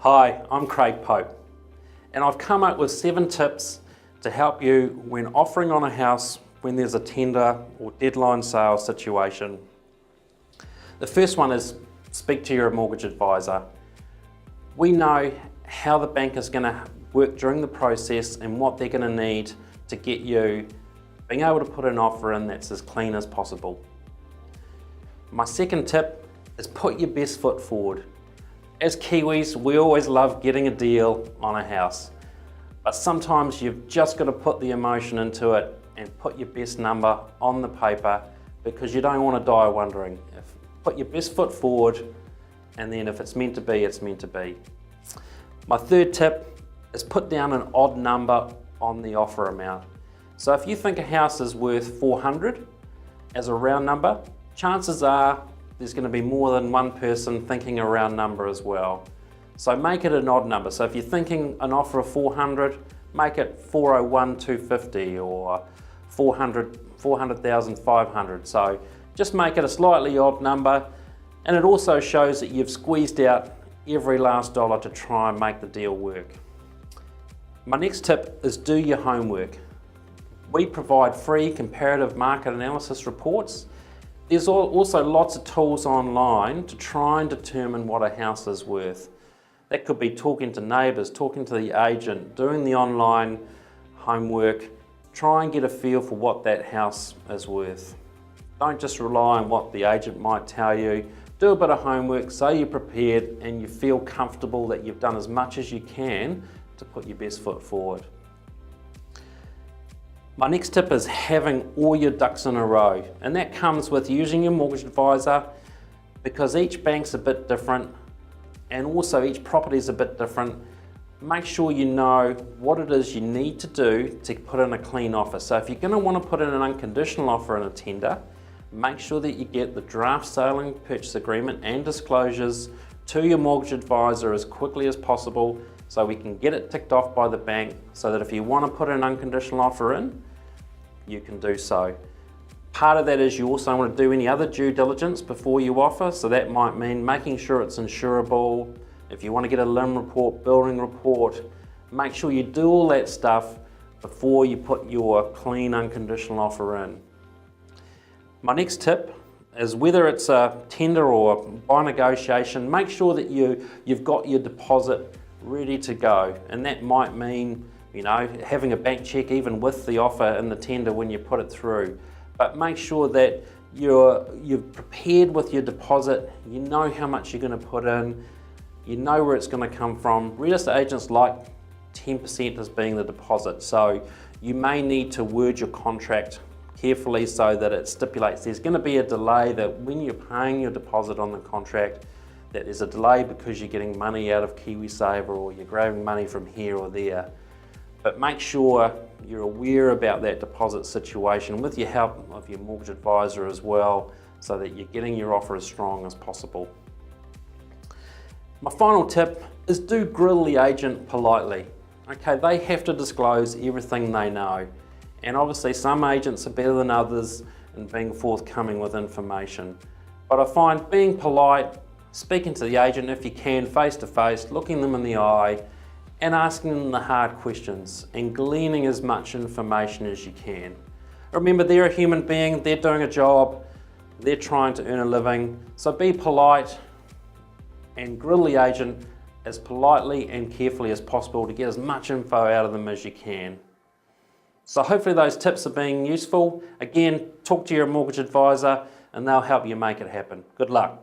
Hi, I'm Craig Pope, and I've come up with 7 tips to help you when offering on a house when there's a tender or deadline sale situation. The first one is speak to your mortgage advisor. We know how the bank is going to work during the process and what they're going to need to get you being able to put an offer in that's as clean as possible. My second tip is put your best foot forward. As Kiwis, we always love getting a deal on a house, but sometimes you've just got to put the emotion into it and put your best number on the paper because you don't want to die wondering. Put your best foot forward, and then if it's meant to be, it's meant to be. My third tip is put down an odd number on the offer amount. So if you think a house is worth 400 as a round number, chances are there's going to be more than one person thinking a round number as well. So make it an odd number. So if you're thinking an offer of 400, make it 401,250 or 400,500. So just make it a slightly odd number, and it also shows that you've squeezed out every last dollar to try and make the deal work. My next tip is do your homework. We provide free comparative market analysis reports. There's also lots of tools online to try and determine what a house is worth. That could be talking to neighbours, talking to the agent, doing the online homework. Try and get a feel for what that house is worth. Don't just rely on what the agent might tell you. Do a bit of homework so you're prepared and you feel comfortable that you've done as much as you can to put your best foot forward. My next tip is having all your ducks in a row, and that comes with using your mortgage advisor because each bank's a bit different and also each property is a bit different. Make sure you know what it is you need to do to put in a clean offer. So if you're going to want to put in an unconditional offer in a tender, make sure that you get the draft sale and purchase agreement and disclosures to your mortgage advisor as quickly as possible so we can get it ticked off by the bank so that if you want to put an unconditional offer in, you can do so. Part of that is you also want to do any other due diligence before you offer, so that might mean making sure it's insurable. If you want to get a LIM report, building report, make sure you do all that stuff before you put your clean unconditional offer in. My next tip is whether it's a tender or by negotiation, make sure that you've got your deposit ready to go, and that might mean having a bank check even with the offer in the tender when you put it through. But make sure that you've prepared with your deposit, you know how much you're going to put in, you know where it's going to come from. Real estate agents like 10% as being the deposit, so you may need to word your contract carefully so that it stipulates there's going to be a delay, that when you're paying your deposit on the contract, that there's a delay because you're getting money out of KiwiSaver or you're grabbing money from here or there. But make sure you're aware about that deposit situation with your help of your mortgage advisor as well, so that you're getting your offer as strong as possible. My final tip is do grill the agent politely. Okay, they have to disclose everything they know. And obviously some agents are better than others in being forthcoming with information. But I find being polite, speaking to the agent if you can face to face, looking them in the eye, and asking them the hard questions and gleaning as much information as you can. Remember, they're a human being, they're doing a job, they're trying to earn a living, so be polite and grill the agent as politely and carefully as possible to get as much info out of them as you can. So hopefully those tips are being useful. Again, talk to your mortgage advisor and they'll help you make it happen. Good luck.